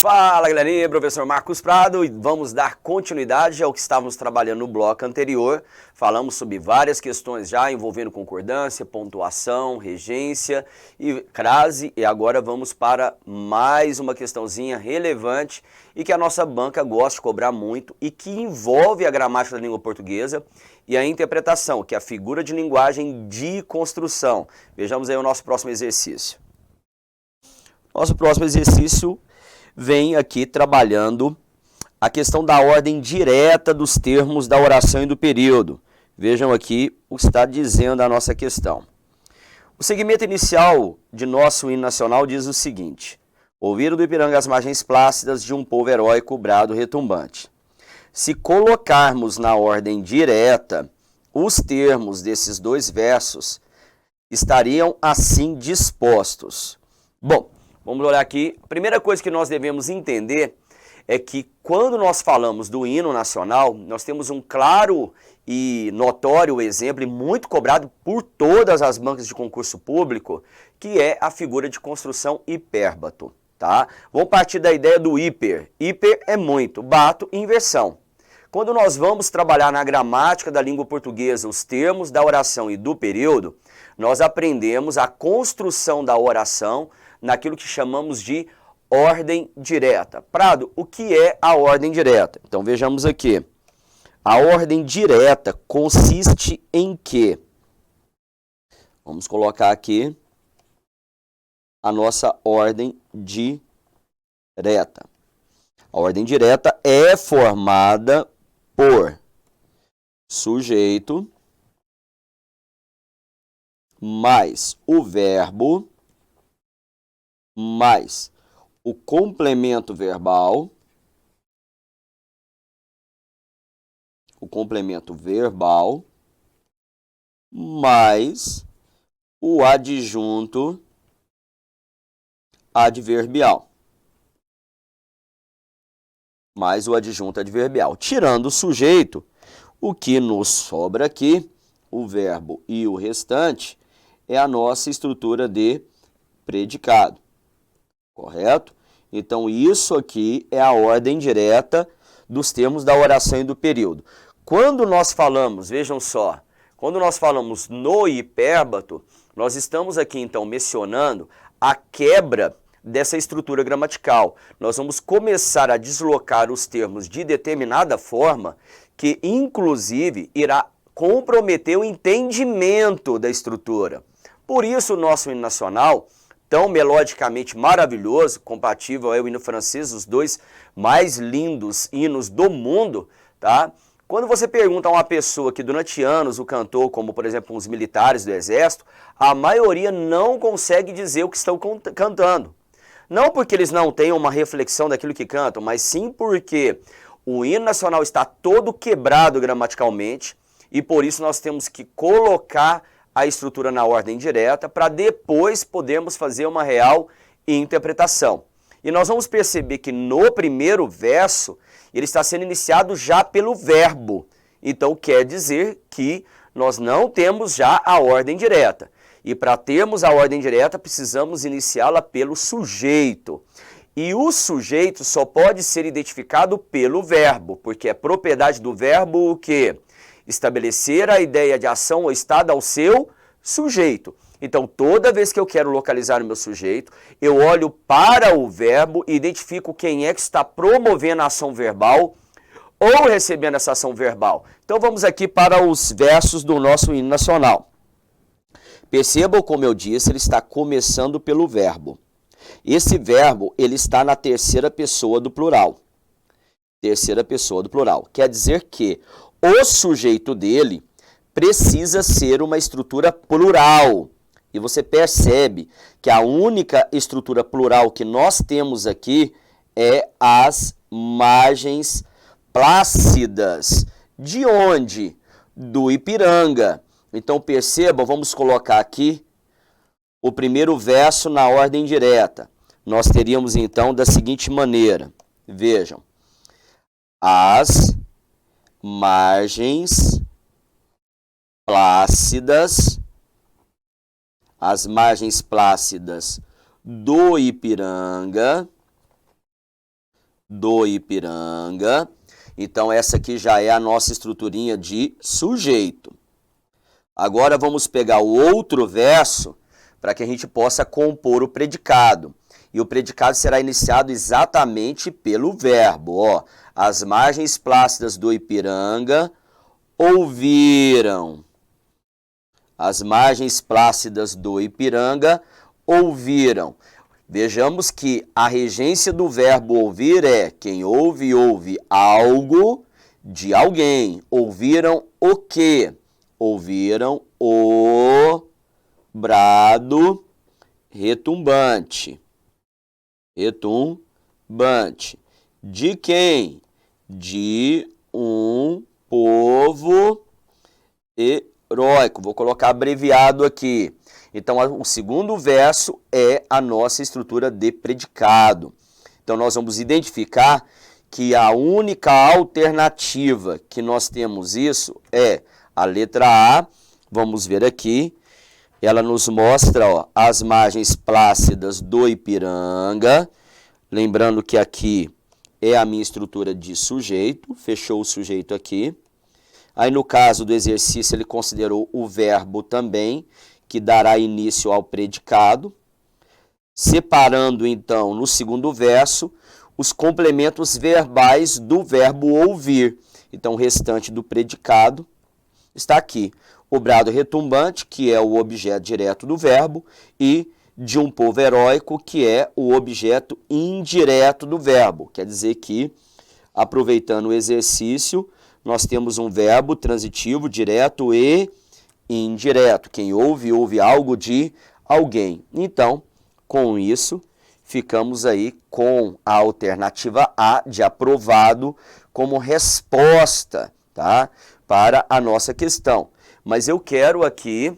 Fala galerinha, professor Marcos Prado, e vamos dar continuidade ao que estávamos trabalhando no bloco anterior. Falamos sobre várias questões já envolvendo concordância, pontuação, regência e crase, e agora vamos para mais uma questãozinha relevante e que a nossa banca gosta de cobrar muito e que envolve a gramática da língua portuguesa e a interpretação, que é a figura de linguagem de construção. Vejamos aí o nosso próximo exercício. Nosso próximo exercício vem aqui trabalhando a questão da ordem direta dos termos da oração e do período. Vejam aqui o que está dizendo a nossa questão. O segmento inicial de nosso hino nacional diz o seguinte: ouviram do Ipiranga as margens plácidas de um povo heróico, brado retumbante. Se colocarmos na ordem direta os termos desses dois versos, estariam assim dispostos. Bom, vamos olhar aqui. A primeira coisa que nós devemos entender é que quando nós falamos do hino nacional, nós temos um claro e notório exemplo, e muito cobrado por todas as bancas de concurso público, que é a figura de construção hipérbato. Tá? Vamos partir da ideia do hiper. Hiper é muito, bato, inversão. Quando nós vamos trabalhar na gramática da língua portuguesa os termos da oração e do período, nós aprendemos a construção da oração naquilo que chamamos de ordem direta. Prado, o que é a ordem direta? Então vejamos aqui. A ordem direta consiste em quê? Vamos colocar aqui a nossa ordem direta. A ordem direta é formada por sujeito mais o verbo mais o complemento verbal, mais o adjunto adverbial. Tirando o sujeito, o que nos sobra aqui, o verbo e o restante, é a nossa estrutura de predicado. Correto? Então, isso aqui é a ordem direta dos termos da oração e do período. Quando nós falamos, vejam só, quando nós falamos no hipérbato, nós estamos aqui, então, mencionando a quebra dessa estrutura gramatical. Nós vamos começar a deslocar os termos de determinada forma que, inclusive, irá comprometer o entendimento da estrutura. Por isso, o nosso hino nacional, tão melodicamente maravilhoso, compatível ao hino francês, os dois mais lindos hinos do mundo, tá? Quando você pergunta a uma pessoa que durante anos o cantou, como por exemplo os militares do exército, a maioria não consegue dizer o que estão cantando. Não porque eles não tenham uma reflexão daquilo que cantam, mas sim porque o hino nacional está todo quebrado gramaticalmente e por isso nós temos que colocar a estrutura na ordem direta para depois podermos fazer uma real interpretação. E nós vamos perceber que no primeiro verso ele está sendo iniciado já pelo verbo. Então quer dizer que nós não temos já a ordem direta. E para termos a ordem direta precisamos iniciá-la pelo sujeito. E o sujeito só pode ser identificado pelo verbo, porque é propriedade do verbo o quê? Estabelecer a ideia de ação ou estado ao seu sujeito. Então, toda vez que eu quero localizar o meu sujeito, eu olho para o verbo e identifico quem é que está promovendo a ação verbal ou recebendo essa ação verbal. Então, vamos aqui para os versos do nosso hino nacional. Percebam, como eu disse, ele está começando pelo verbo. Esse verbo, ele está na terceira pessoa do plural. Quer dizer que o sujeito dele precisa ser uma estrutura plural. E você percebe que a única estrutura plural que nós temos aqui é as margens plácidas. De onde? Do Ipiranga. Então percebam, vamos colocar aqui o primeiro verso na ordem direta. Nós teríamos então da seguinte maneira. Vejam. As margens plácidas do Ipiranga do Ipiranga. Então, essa aqui já é a nossa estruturinha de sujeito. Agora, vamos pegar o outro verso para que a gente possa compor o predicado. E o predicado será iniciado exatamente pelo verbo. Ó, as margens plácidas do Ipiranga ouviram. As margens plácidas do Ipiranga ouviram. Vejamos que a regência do verbo ouvir é quem ouve, ouve algo de alguém. Ouviram o quê? Ouviram o brado retumbante. Retumbante. De quem? De um povo heróico. Vou colocar abreviado aqui. Então, o segundo verso é a nossa estrutura de predicado. Então, nós vamos identificar que a única alternativa que nós temos isso é a letra A. Vamos ver aqui. Ela nos mostra, ó, as margens plácidas do Ipiranga. Lembrando que aqui é a minha estrutura de sujeito. Fechou o sujeito aqui. Aí, no caso do exercício, ele considerou o verbo também, que dará início ao predicado, separando, então, no segundo verso, os complementos verbais do verbo ouvir. Então, o restante do predicado está aqui. O brado retumbante, que é o objeto direto do verbo, e de um povo heróico, que é o objeto indireto do verbo. Quer dizer que, aproveitando o exercício, nós temos um verbo transitivo, direto e indireto. Quem ouve, ouve algo de alguém. Então, com isso, ficamos aí com a alternativa A de aprovado como resposta, tá? Para a nossa questão. Mas eu quero aqui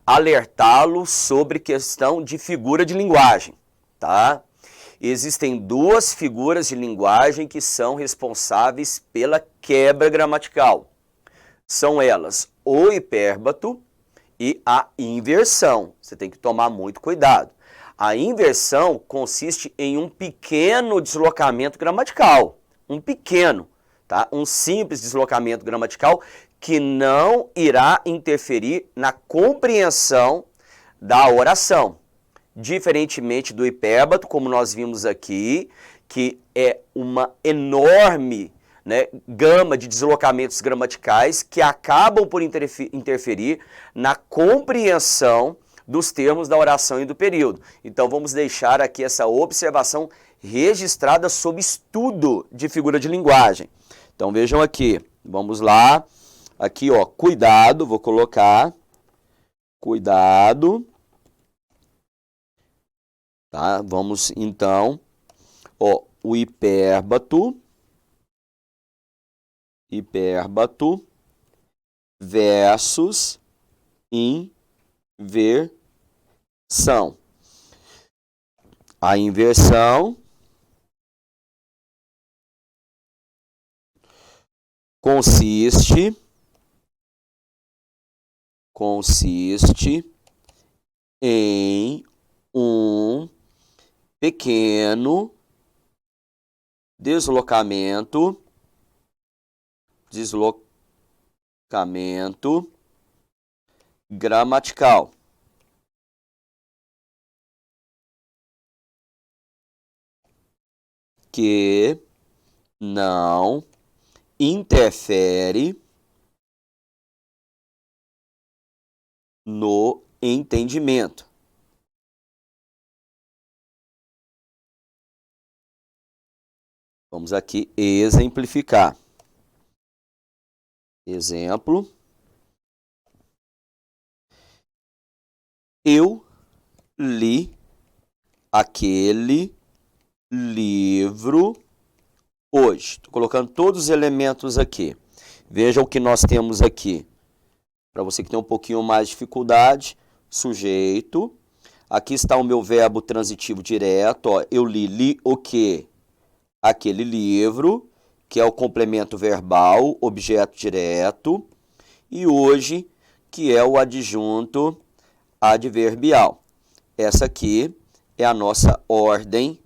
alertá-lo sobre questão de figura de linguagem, tá? Existem duas figuras de linguagem que são responsáveis pela quebra gramatical. São elas o hipérbato e a inversão. Você tem que tomar muito cuidado. A inversão consiste em um pequeno deslocamento gramatical. Um pequeno, tá? Um simples deslocamento gramatical que não irá interferir na compreensão da oração. Diferentemente do hipérbato, como nós vimos aqui, que é uma enorme, né, gama de deslocamentos gramaticais que acabam por interferir na compreensão dos termos da oração e do período. Então, vamos deixar aqui essa observação registrada sob estudo de figura de linguagem. Então, vejam aqui, vamos lá. Aqui, ó, cuidado, vou colocar, cuidado. Tá? Vamos, então, ó, o hipérbato versus inversão. A inversão consiste em um pequeno deslocamento gramatical. Que não interfere no entendimento. Vamos aqui exemplificar. Exemplo. Eu li aquele livro hoje. Estou colocando todos os elementos aqui. Veja o que nós temos aqui. Para você que tem um pouquinho mais de dificuldade, sujeito. Aqui está o meu verbo transitivo direto. Ó, eu li o quê? Aquele livro, que é o complemento verbal, objeto direto. E hoje, que é o adjunto adverbial. Essa aqui é a nossa ordem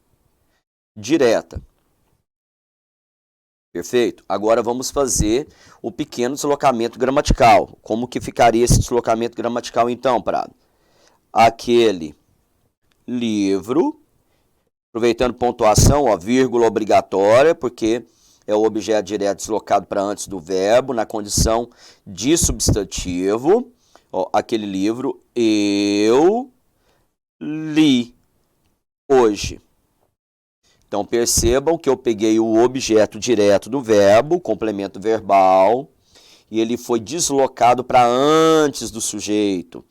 direta. Perfeito? Agora vamos fazer o pequeno deslocamento gramatical. Como que ficaria esse deslocamento gramatical então, Prado? Aquele livro, aproveitando pontuação, ó, vírgula obrigatória, porque é o objeto direto deslocado para antes do verbo, na condição de substantivo. Ó, aquele livro eu li hoje. Então, percebam que eu peguei o objeto direto do verbo, complemento verbal, e ele foi deslocado para antes do sujeito.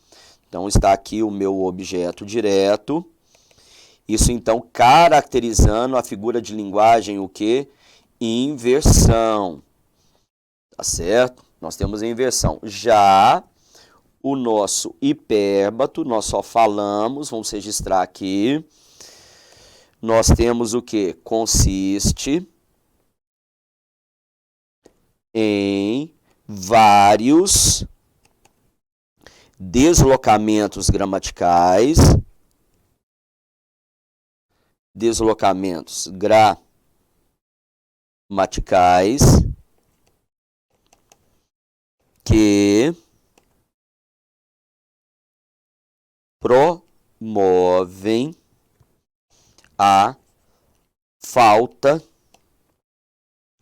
Então, está aqui o meu objeto direto. Isso, então, caracterizando a figura de linguagem, o quê? Inversão. Tá certo? Nós temos a inversão. Já o nosso hipérbato, nós só falamos, vamos registrar aqui. Nós temos o que? Consiste em vários deslocamentos gramaticais, que promovem a falta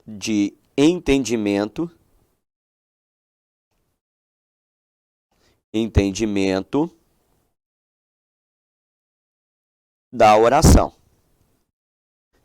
de entendimento da oração.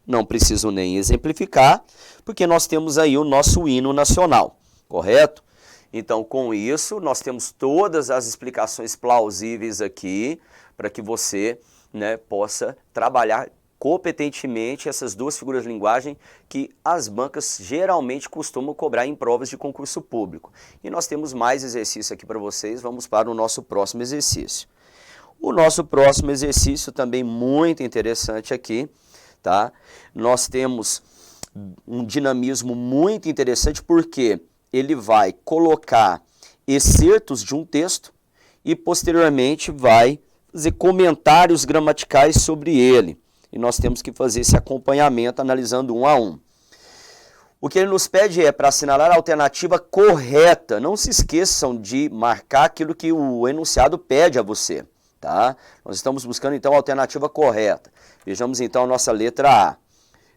Não preciso nem exemplificar, porque nós temos aí o nosso hino nacional, correto? Então, com isso, nós temos todas as explicações plausíveis aqui para que você, né, possa trabalhar competentemente essas duas figuras de linguagem que as bancas geralmente costumam cobrar em provas de concurso público. E nós temos mais exercício aqui para vocês, vamos para o nosso próximo exercício. O nosso próximo exercício também muito interessante aqui, tá? Nós temos um dinamismo muito interessante porque ele vai colocar excertos de um texto e posteriormente vai fazer comentários gramaticais sobre ele. E nós temos que fazer esse acompanhamento analisando um a um. O que ele nos pede é para assinalar a alternativa correta. Não se esqueçam de marcar aquilo que o enunciado pede a você. Tá? Nós estamos buscando então a alternativa correta. Vejamos então a nossa letra A.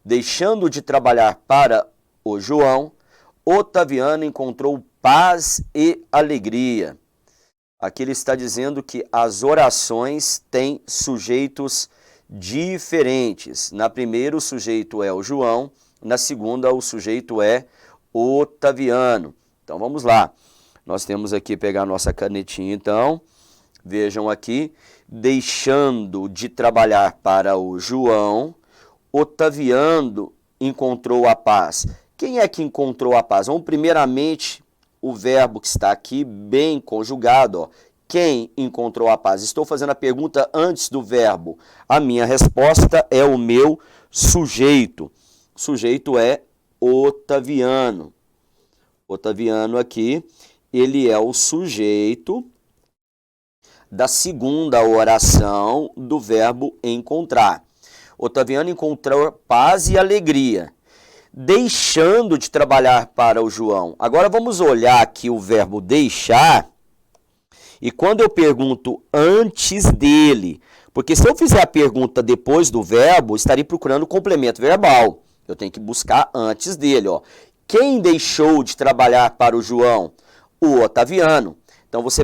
Deixando de trabalhar para o João, Otaviano encontrou paz e alegria. Aqui ele está dizendo que as orações têm sujeitos diferentes. Na primeira o sujeito é o João, na segunda o sujeito é Otaviano. Então vamos lá. Nós temos aqui, pegar a nossa canetinha então. Vejam aqui, deixando de trabalhar para o João, Otaviano encontrou a paz. Quem é que encontrou a paz? Vamos primeiramente o verbo que está aqui bem conjugado, ó. Quem encontrou a paz? Estou fazendo a pergunta antes do verbo. A minha resposta é o meu sujeito. O sujeito é Otaviano. Otaviano aqui, ele é o sujeito da segunda oração do verbo encontrar. Otaviano encontrou paz e alegria, deixando de trabalhar para o João. Agora vamos olhar aqui o verbo deixar, e quando eu pergunto antes dele, porque se eu fizer a pergunta depois do verbo, estarei procurando o complemento verbal. Eu tenho que buscar antes dele, ó. Quem deixou de trabalhar para o João? O Otaviano. Então você